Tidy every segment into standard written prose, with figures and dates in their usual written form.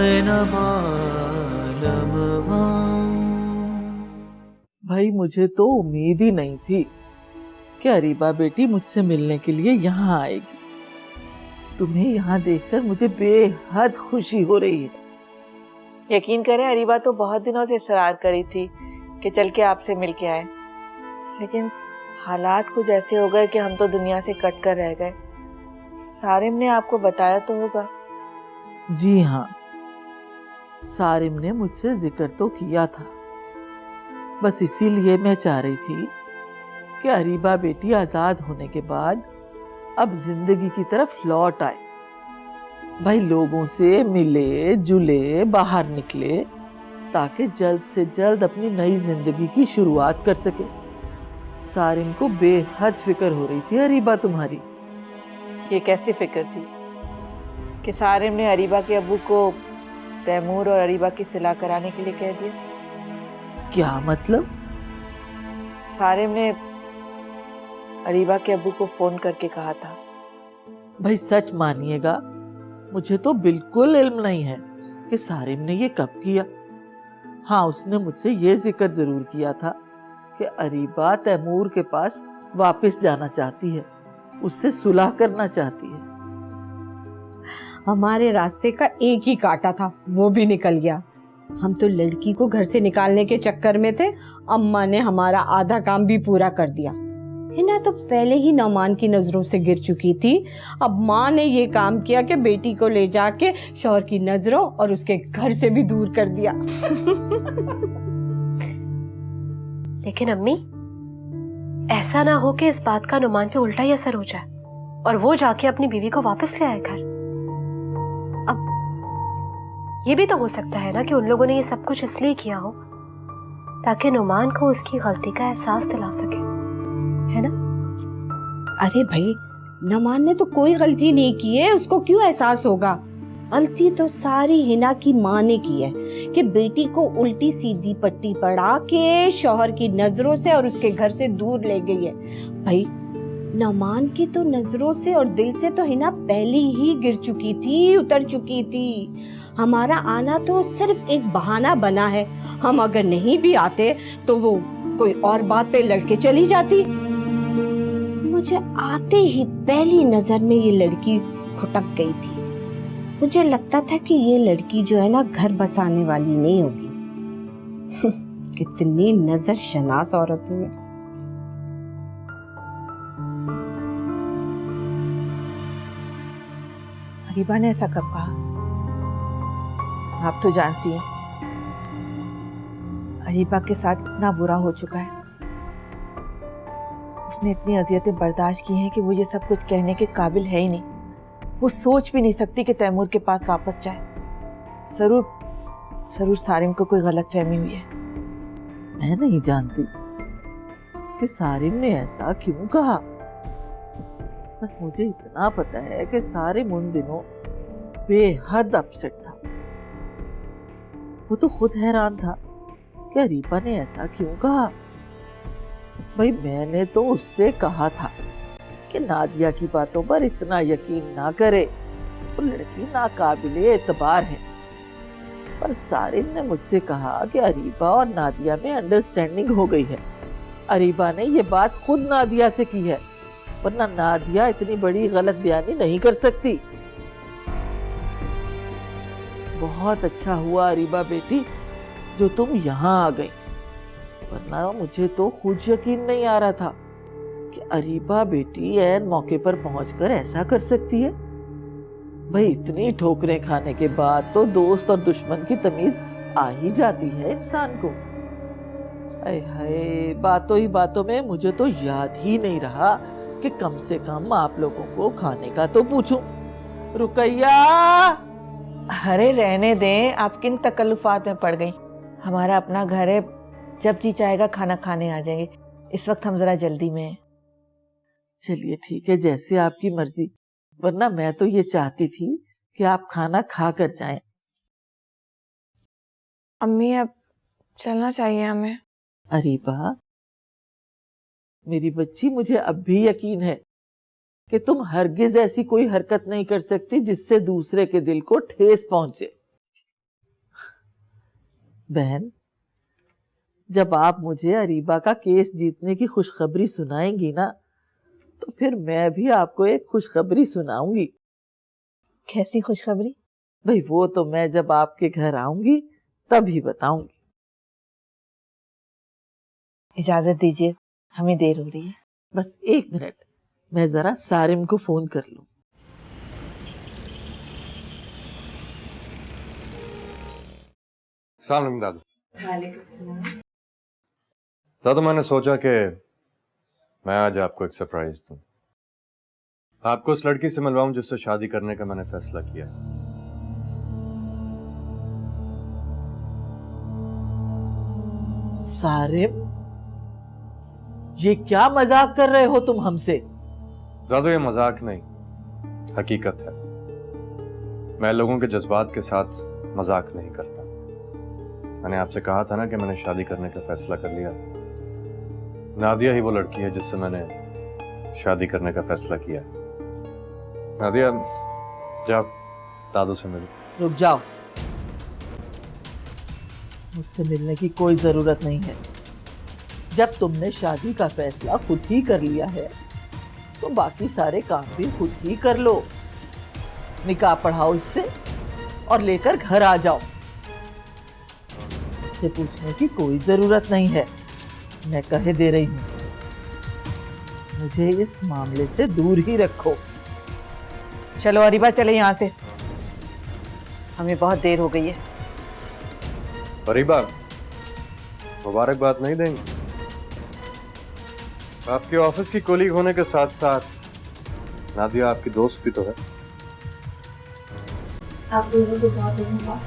आए न मालमवा। भाई मुझे तो उम्मीद ही नहीं थी कि अरीबा बेटी मुझसे मिलने के लिए यहाँ आएगी। तुम्हें यहाँ देखकर मुझे बेहद खुशी हो रही है। यकीन करें, अरीबा तो बहुत दिनों से इसरार करी थी कि चल के आपसे मिल के आए, लेकिन हालात कुछ ऐसे हो गए कि हम तो दुनिया से कट कर रह गए। सारिम ने आपको बताया तो होगा। जी हाँ, सारिम ने मुझसे जिक्र तो किया था, बस इसीलिए मैं चाह रही थी कि अरीबा बेटी आजाद होने के बाद अब जिंदगी की तरफ लौट आए। भाई लोगों से मिले जुले, बाहर निकले, ताकि जल्द से जल्द अपनी नई जिंदगी की शुरुआत कर सके। सारिम को बेहद फिक्र हो रही थी अरीबा तुम्हारी। ये कैसी फिक्र थी कि सारिम ने अरीबा के अब्बू को तैमूर और अरीबा की सिला कराने के लिए कह दिया? क्या मतलब? सारिम ने अरीबा के अब्बू को फोन करके कहा था। भाई सच मानिएगा, मुझे तो बिल्कुल इल्म नहीं है कि सारिम ने ये कब किया। हाँ, उसने मुझसे ये जिक्र जरूर किया था कि अरीबा तैमूर के पास वापस जाना चाहती है, उससे सुलह करना चाहती है। हमारे रास्ते का एक ही कांटा था, वो भी निकल गया। हम तो लड़की को घर से निकालने के चक्कर में थे, अम्मा ने हमारा आधा काम भी पूरा कर दिया। हिना तो पहले ही नौमान की नजरों से गिर चुकी थी, अब माँ ने ये काम किया कि बेटी को ले जाके शौहर की नजरों और उसके घर से भी दूर कर दिया। लेकिन अम्मी, ऐसा ना हो कि इस बात का नुमान पे उल्टा ही असर हो जाए और वो जाके अपनी बीवी को वापस ले आए घर। अब ये भी तो हो सकता है ना कि उन लोगों ने ये सब कुछ इसलिए किया हो ताकि नुमान को उसकी गलती का एहसास दिला सके, है ना? अरे भाई, नुमान ने तो कोई गलती नहीं की है, उसको क्यों एहसास होगा? गलती तो सारी हिना की माँ ने की है कि बेटी को उल्टी सीधी पट्टी पढ़ा के शौहर की नजरों से और उसके घर से दूर ले गई है। भाई नुमान की तो नजरों से और दिल से तो हिना पहले ही गिर चुकी थी, उतर चुकी थी। हमारा आना तो सिर्फ एक बहाना बना है। हम अगर नहीं भी आते तो वो कोई और बात पे लड़के चली जाती। मुझे आते ही पहली नजर में ये लड़की खुटक गई थी। मुझे लगता था कि ये लड़की जो है ना, घर बसाने वाली नहीं होगी। कितनी नजर शनास औरत हुई। अरीबा ने ऐसा कब कहा? आप तो जानती हैं अरीबा के साथ इतना बुरा हो चुका है। उसने इतनी अजियतें बर्दाश्त की हैं कि वो ये सब कुछ कहने के काबिल है ही नहीं। वो सोच भी नहीं सकती कि तैमूर के पास वापस जाए। जरूर सारिम को कोई गलतफहमी हुई है। मैं नहीं जानती कि सारिम ने ऐसा क्यों कहा, बस मुझे इतना पता है कि सारिम उन दिनों बेहद अपसेट था। वो तो खुद हैरान था कि अरीबा ने ऐसा क्यों कहा। भाई मैंने तो उससे कहा था कि नादिया की बातों पर इतना यकीन ना करे, वो लड़की नाकाबिले एतबार है। पर सारिम ने मुझसे कहा कि अरीबा और नादिया में अंडरस्टैंडिंग हो गई है। अरीबा ने ये बात खुद नादिया से की है, वरना नादिया इतनी बड़ी गलत बयानी नहीं कर सकती। बहुत अच्छा हुआ अरीबा बेटी जो तुम यहाँ आ गई, वरना मुझे तो खुद यकीन नहीं आ रहा था कि अरीबा बेटी ऐन मौके पर पहुंचकर ऐसा कर सकती है। भाई इतनी ठोकरें खाने के बाद तो दोस्त और दुश्मन की तमीज आ ही जाती है इंसान को। अरे हाय, बातों ही बातों में मुझे तो याद ही नहीं रहा कि कम से कम आप लोगों को खाने का तो पूछूं। रुकैया! अरे रहने दें, आप किन तकल्लुफात में पड़ गई। हमारा अपना घर है, जब जी चाहेगा खाना खाने आ जाएंगे। इस वक्त हम जरा जल्दी में हैं। चलिए ठीक है, जैसे आपकी मर्जी, वरना मैं तो ये चाहती थी कि आप खाना खा कर जाएं। अम्मी अब चलना चाहिए हमें। अरीबा मेरी बच्ची, मुझे अब भी यकीन है कि तुम हरगिज ऐसी कोई हरकत नहीं कर सकती जिससे दूसरे के दिल को ठेस पहुंचे। बहन, जब आप मुझे अरीबा का केस जीतने की खुशखबरी सुनाएंगी ना, तो फिर मैं भी आपको एक खुशखबरी सुनाऊंगी। कैसी खुशखबरी? भाई वो तो मैं जब आपके घर आऊंगी तभी बताऊंगी। इजाजत दीजिए, हमें देर हो रही है। बस 1 मिनट, मैं जरा सारिम को फोन कर लूं। सलाम दादू। दादू, मैंने सोचा कि मैं आज आपको एक सरप्राइज दूं। आपको उस लड़की से मिलवाऊं जिससे शादी करने का मैंने फैसला किया। सारिम, ये क्या मजाक कर रहे हो तुम हमसे? दादू, ये मजाक नहीं, हकीकत है। मैं लोगों के जज्बात के साथ मजाक नहीं करता। मैंने आपसे कहा था ना कि मैंने शादी करने का फैसला कर लिया। नादिया ही वो लड़की है जिससे मैंने शादी करने का फैसला किया। नादिया, जाओ दादू से मिलो। रुक जाओ, मुझसे मिलने की कोई जरूरत नहीं है। जब तुमने शादी का फैसला खुद ही कर लिया है तो बाकी सारे काम भी खुद ही कर लो। निकाह पढ़ाओ इससे और लेकर घर आ जाओ। मुझसे पूछने की कोई जरूरत नहीं है, मैं कहे दे रही हूं। मुझे इस मामले से दूर ही रखो। चलो अरीबा, चले यहाँ से, हमें बहुत देर हो गई है। अरीबा, मुबारकबाद नहीं देंगे? आपके ऑफिस की कोलीग होने के साथ साथ नादिया आपकी दोस्त भी तो है। आप दोनों को बहुत धन्यवाद।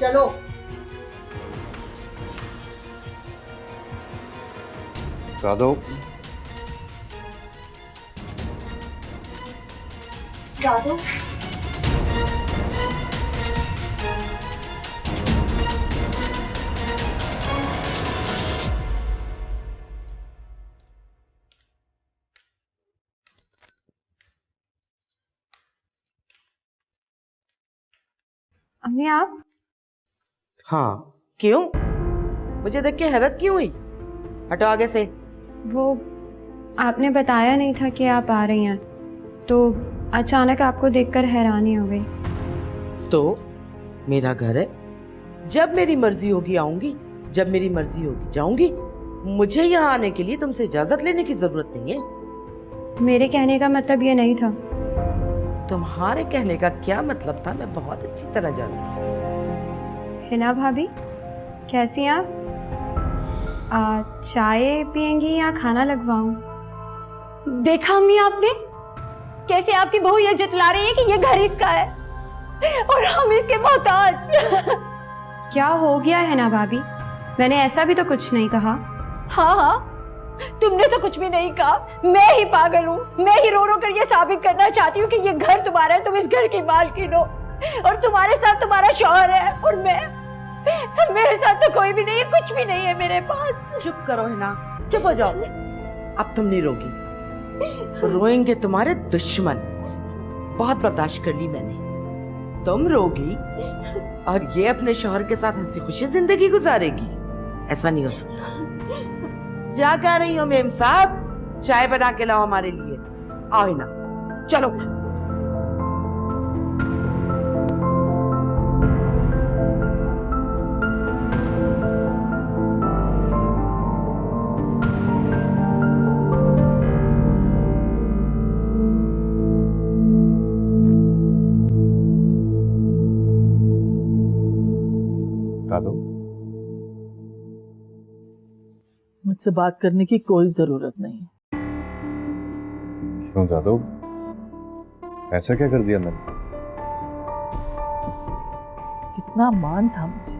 चलो। दादू, दादू, अम्मी आप? हाँ, क्यों? मुझे देख के हैरत क्यों हुई? हटो आगे से। वो आपने बताया नहीं था कि आप आ रही हैं, तो अचानक आपको देखकर हैरानी हो गई। तो मेरा घर है, जब मेरी मर्जी होगी आऊंगी, जब मेरी मर्जी होगी जाऊंगी। मुझे यहाँ आने के लिए तुमसे इजाजत लेने की जरूरत नहीं है। मेरे कहने का मतलब ये नहीं था। तुम्हारे कहने का क्या मतलब था मैं बहुत अच्छी तरह जानती हूँ। हिना भाभी, कैसी हैं आप? चाय पियेंगी या खाना लगवाऊं? देखा अम्मी आपने कैसे आपकी बहू ये जतला रही है कि ये घर इसका है और हम इसके मोहताज। क्या हो गया है ना भाभी? मैंने ऐसा भी तो कुछ नहीं कहा। हाँ हाँ, तुमने तो कुछ भी नहीं कहा। मैं ही पागल हूँ, मैं ही रो रो कर ये साबित करना चाहती हूँ कि ये घर तुम्हारा है, तुम इस घर की मालकिन हो और तुम्हारे साथ तुम्हारा शौहर है और मेरे साथ तो कोई भी नहीं है, कुछ भी नहीं है मेरे पास। चुप करो हिना, चुप हो जाओ। अब तुम नहीं रोगी, रोएंगे तुम्हारे दुश्मन। बहुत बर्दाश्त कर ली मैंने। तुम रोगी और ये अपने शौहर के साथ हंसी खुशी जिंदगी गुजारेगी? ऐसा नहीं हो सकता। जा कह रही हो मेम साहब? चाय बना के लाओ हमारे लिए। आओ हिना, चलो। दादू, मुझसे बात करने की कोई जरूरत नहीं। क्यों दादू, ऐसा क्या कर दिया मैंने? कितना मान था मुझे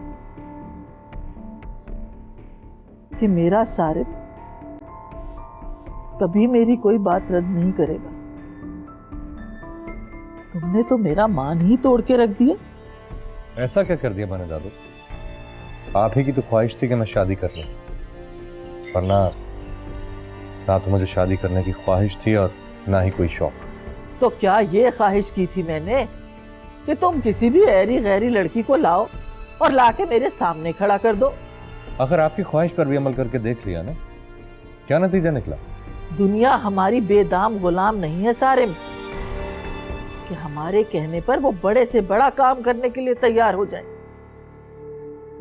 कि मेरा सारिम कभी मेरी कोई बात रद्द नहीं करेगा। तुमने तो मेरा मान ही तोड़ के रख दिया। ऐसा क्या कर दिया मैंने दादू? आप ही की तो ख्वाहिश थी कि मैं शादी कर लूं, वरना ना तो मुझे शादी करने की ख्वाहिश थी और ना ही कोई शौक। तो क्या ये ख्वाहिश की थी मैंने कि तुम किसी भी ऐरी गैरी लड़की को लाओ और लाके मेरे सामने खड़ा कर दो। आखिर आपकी ख्वाहिश पर भी अमल करके देख लिया ना, क्या नतीजा निकला? दुनिया हमारी बेदाम गुलाम नहीं है सारिम कि हमारे कहने पर वो बड़े से बड़ा काम करने के लिए तैयार हो जाए।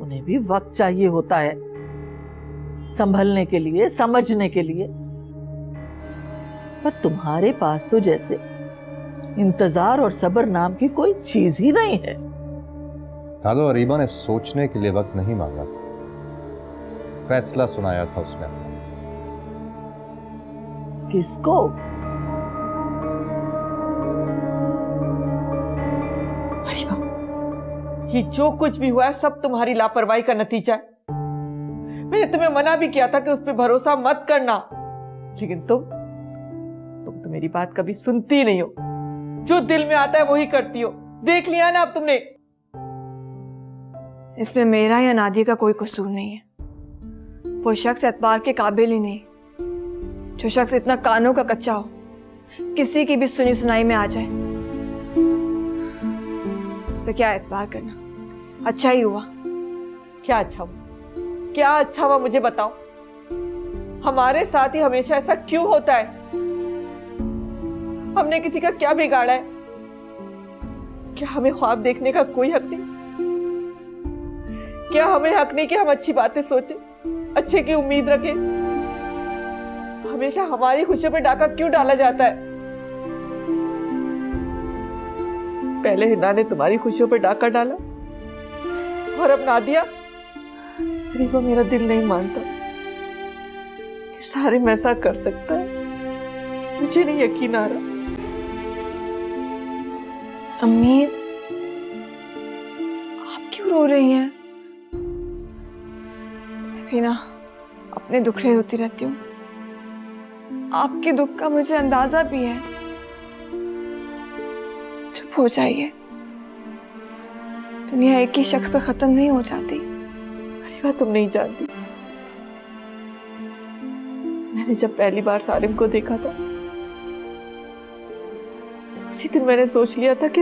उन्हें भी वक्त चाहिए होता है संभलने के लिए, समझने के लिए। पर तुम्हारे पास तो जैसे इंतजार और सब्र नाम की कोई चीज ही नहीं है। दादो, अरीबा ने सोचने के लिए वक्त नहीं मांगा, फैसला सुनाया था उसने अपना। किसको? अरीबा, ये जो कुछ भी हुआ है सब तुम्हारी लापरवाही का नतीजा है। मैंने तुम्हें मना भी किया था कि उस पर भरोसा मत करना, लेकिन तुम तो मेरी बात कभी सुनती नहीं हो। जो दिल में आता है वही करती हो। देख लिया ना अब तुमने। इसमें मेरा या नादिया का कोई कसूर नहीं है। वो शख्स एतबार के काबिल ही नहीं। जो शख्स इतना कानों का कच्चा हो, किसी की भी सुनी सुनाई में आ जाए, उस पर क्या एतबार करना। अच्छा ही हुआ। क्या अच्छा हुआ? क्या अच्छा हुआ मुझे बताओ। हमारे साथ ही हमेशा ऐसा क्यों होता है? हमने किसी का क्या बिगाड़ा है? क्या हमें ख्वाब देखने का कोई हक नहीं? क्या हमें हक नहीं कि हम अच्छी बातें सोचें, अच्छे की उम्मीद रखें? हमेशा हमारी खुशियों पे डाका क्यों डाला जाता है? पहले हिना ने तुम्हारी खुशियों पे डाका डाला और अब नादिया। अरीबा, मेरा दिल नहीं मानता कि सारिम ऐसा कर सकता है। मुझे नहीं यकीन आ रहा। अम्मी, आप क्यों रो रही हैं? मैं भी ना अपने दुखड़े रोती रहती हूँ। आपके दुख का मुझे अंदाजा भी है। चुप हो जाइए। दुनिया एक ही शख्स पर खत्म नहीं हो जाती। अरीबा, तुम नहीं जानती। मैंने जब पहली बार सारिम को देखा था, उसी दिन मैंने सोच लिया था कि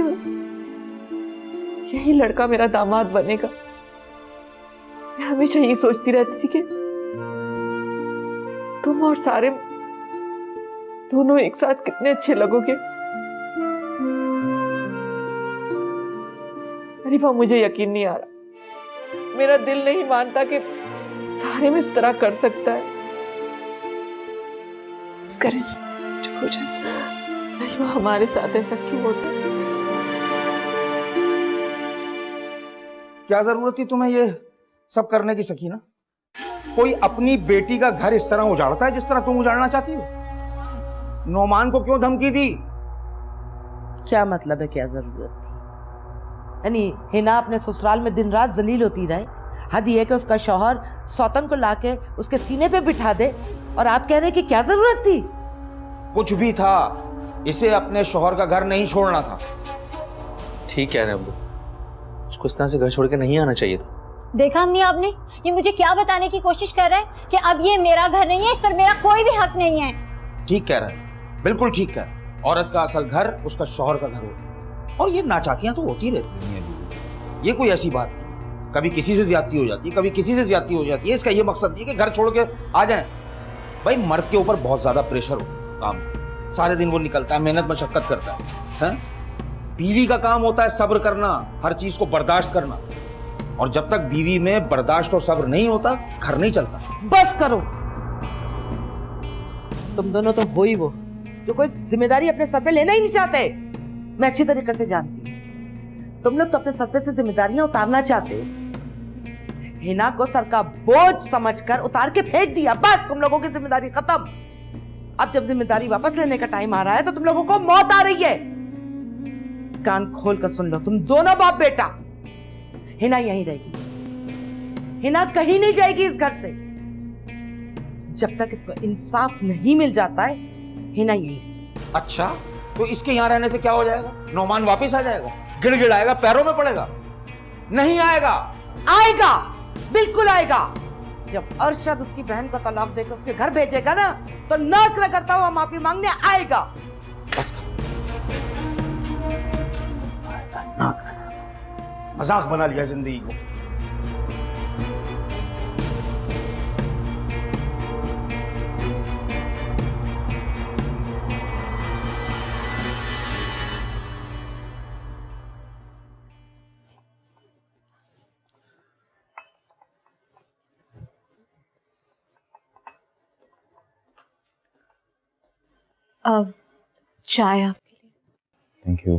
यही लड़का मेरा दामाद बनेगा। मैं हमेशा यही सोचती रहती थी कि तुम और सारिम दोनों एक साथ कितने अच्छे लगोगे। अरीबा, मुझे यकीन नहीं आ रहा। मेरा दिल नहीं मानता कि सारिम इस तरह कर सकता है। बस करें, चुप हो जाए। अरीबा, हमारे साथ ऐसा क्यों होता है? क्या जरूरत थी तुम्हें ये सब करने की सकीना? कोई अपनी बेटी का घर इस तरह उजाड़ता है जिस तरह तुम उजाड़ना चाहती हो? नौमान को क्यों धमकी दी? क्या मतलब है क्या जरूरत थी? यानी हिना अपने ससुराल में दिन रात जलील होती रहे। हद ये है कि उसका शौहर सौतन को लाके उसके सीने पे बिठा दे, और आप कह रहे हैं कि क्या जरूरत थी? कुछ भी था, इसे अपने शौहर का घर नहीं छोड़ना था। ठीक कह रहे हैं अब्बू, उसको इस तरह से घर छोड़ के नहीं आना चाहिए था। देखा अम्मी आपने, ये मुझे क्या बताने की कोशिश कर रहा है कि अब ये मेरा घर नहीं है, इस पर मेरा कोई भी हक नहीं है। ठीक कह रहा है, बिल्कुल ठीक कह रहा है। औरत का असल घर उसका शौहर का घर होता है, और ये नाचाकियां तो होती रहती हैं अभी। ये कोई ऐसी बात नहीं। कभी किसी से ज्यादती हो जाती है, कभी किसी से ज्यादती हो जाती है। इसका ये मकसद नहीं कि घर छोड़ के आ जाए। भाई, मर्द के ऊपर बहुत ज्यादा प्रेशर हो काम, सारे दिन वो निकलता है, मेहनत मशक्कत करता है। बीवी का काम होता है सब्र करना, हर चीज को बर्दाश्त करना, और जब तक बीवी में बर्दाश्त और सब्र नहीं होता, घर नहीं चलता। बस करो। तुम दोनों तो हो ही वो जो कोई जिम्मेदारी अपने सर पे लेना ही नहीं चाहते। मैं अच्छी तरीके से जानती हूँ तुम लोग तो अपने सर पे से जिम्मेदारियां उतारना चाहते हो। हिना को सर का बोझ समझकर उतार के फेंक दिया, बस तुम लोगों की जिम्मेदारी खत्म। अब जब जिम्मेदारी वापस लेने का टाइम आ रहा है तो तुम लोगों को मौत आ रही है। कान खोल कर सुन लो, तुम दोनों बाप बेटा। हिना यहीं रहेगी, हिना कहीं नहीं जाएगी इस घर से। जब तक इसको इंसाफ नहीं मिल जाता है, हिना यहीं। अच्छा, तो इसके यहाँ रहने से क्या हो जाएगा? नौमान वापस आ जाएगा, गिड़गिड़ाएगा, पैरों में पड़ेगा? नहीं आएगा। आएगा, बिल्कुल आएगा। जब अरशद उसकी बहन को तलाक देकर उसके घर भेजेगा ना, तो नाक रगड़ता हुआ माफी मांगने आएगा। बस कर। आएगा ना। मजाक बना लिया जिंदगी को। चाय आपके लिए। Thank you.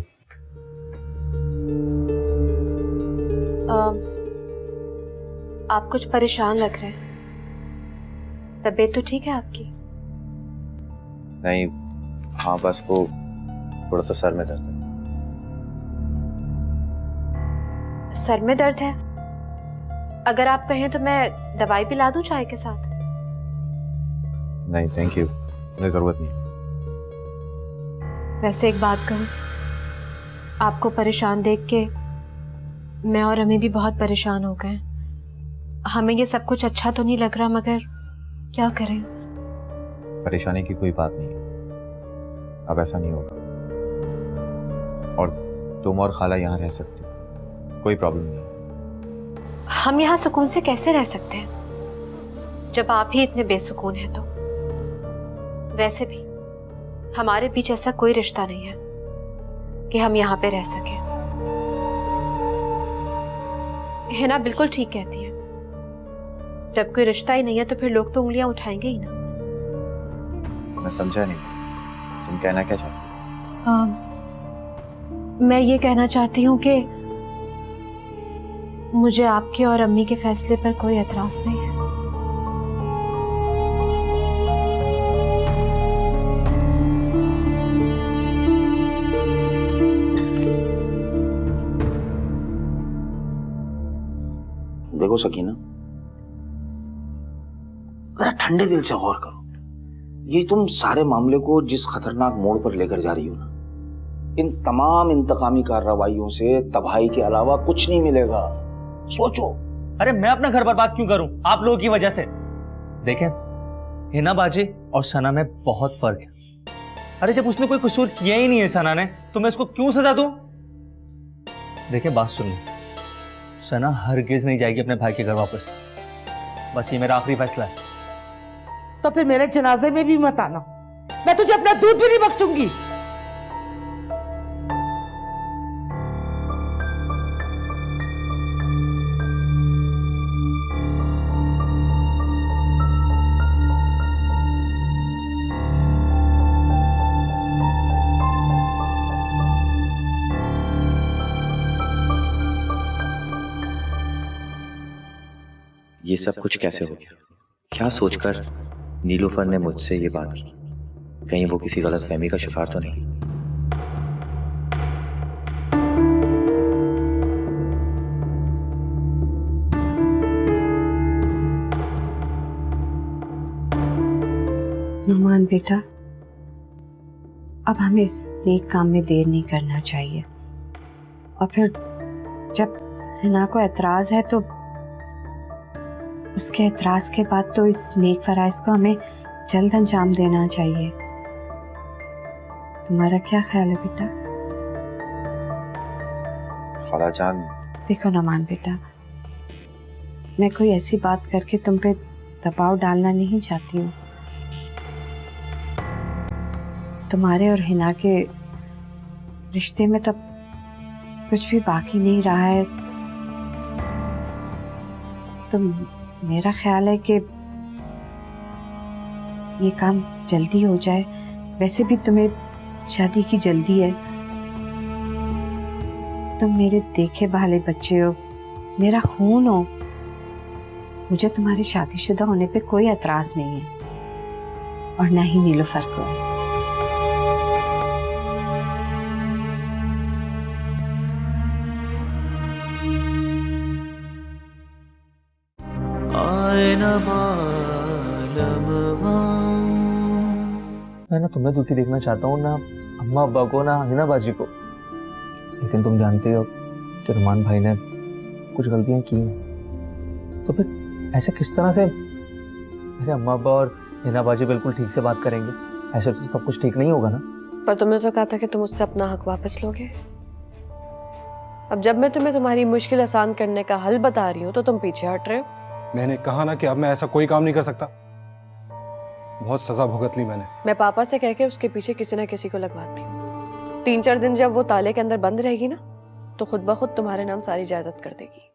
आप कुछ परेशान लग रहे हैं। तबीयत तो ठीक है आपकी? नहीं, हाँ बस वो थोड़ा सा सर में दर्द है। सर में दर्द है? अगर आप कहें तो मैं दवाई पिला दूं चाय के साथ? नहीं थैंक यू, मुझे जरूरत नहीं। वैसे एक बात कहूं, आपको परेशान देख के मैं और अम्मी भी बहुत परेशान हो गए। हमें ये सब कुछ अच्छा तो नहीं लग रहा, मगर क्या करें। परेशानी की कोई बात नहीं है, अब ऐसा नहीं होगा। और तुम और खाला यहाँ रह सकते हो, कोई प्रॉब्लम नहीं है। हम यहाँ सुकून से कैसे रह सकते हैं जब आप ही इतने बेसुकून हैं? तो वैसे भी हमारे बीच ऐसा कोई रिश्ता नहीं है कि हम यहाँ पे रह सकें। हिना बिल्कुल ठीक कहती है, जब कोई रिश्ता ही नहीं है तो फिर लोग तो उंगलियां उठाएंगे ही ना। मैं समझा नहीं, तुम कहना क्या चाहती हो? मैं ये कहना चाहती हूँ कि मुझे आपके और अम्मी के फैसले पर कोई एतराज नहीं है। देखो सकीना, जरा ठंडे दिल से गौर करो। ये तुम सारे मामले को जिस खतरनाक मोड़ पर लेकर जा रही हो ना, इन तमाम इंतकामी कार्रवाइयों से तबाही के अलावा कुछ नहीं मिलेगा। सोचो। अरे मैं अपना घर बर्बाद क्यों करूं आप लोगों की वजह से? देखें, हिना बाजी और सना में बहुत फर्क है। अरे जब उसने कोई कसूर किया ही नहीं है सना ने, तो मैं उसको क्यों सजा दूं? देखें, बात सुनिए, सना हरगिज नहीं जाएगी अपने भाई के घर वापस। बस ये मेरा आखिरी फैसला है। तो फिर मेरे जनाजे में भी मत आना, मैं तुझे अपना दूध भी नहीं बख्शूंगी। ये सब कुछ कैसे हो गया? क्या सोचकर नीलूफर ने मुझसे ये बात की? कहीं वो किसी गलत फहमी का शिकार तो नहीं? नुमान बेटा, अब हमें इस नेक काम में देर नहीं करना चाहिए। और फिर जब हिना को एतराज है तो उसके एतराज के बाद तो इस नेक फराइज को हमें जल्द अंजाम देना चाहिए। तुम्हारा क्या ख्याल है बेटा? खाला जान, देखो नुमान बेटा, मैं कोई ऐसी बात करके तुम पे दबाव डालना नहीं चाहती हूँ। तुम्हारे और हिना के रिश्ते में तब कुछ भी बाकी नहीं रहा है, तो मेरा ख्याल है कि ये काम जल्दी हो जाए। वैसे भी तुम्हें शादी की जल्दी है, तुम मेरे देखे भाले बच्चे हो, मेरा खून हो। मुझे तुम्हारे शादीशुदा होने पे कोई एतराज नहीं है, और ना ही नीलूफर को है। मैं ना तुम्हें दुखी देखना चाहता हूँ, ना अम्मा अब्बा को, ना हिना बाजी को। लेकिन तुम जानते हो कि रुमान भाई ने कुछ गलतियां की हैं। तो फिर ऐसे किस तरह से मेरे अम्मा अब्बा और हिना बाजी बिल्कुल ठीक से बात करेंगे? ऐसे तो सब कुछ ठीक नहीं होगा ना। पर तुमने तो कहा था कि तुम उससे अपना हक वापस लोगे। अब जब मैं तुम्हें तुम्हारी मुश्किल आसान करने का हल बता रही हूँ तो तुम पीछे हट रहे हो। मैंने कहा ना कि अब मैं ऐसा कोई काम नहीं कर सकता। बहुत सजा भुगत ली मैंने। मैं पापा से कह के उसके पीछे किसी ना किसी को लगवाती हूँ। 3-4 दिन जब वो ताले के अंदर बंद रहेगी ना, तो खुद ब खुद तुम्हारे नाम सारी जायदाद कर देगी।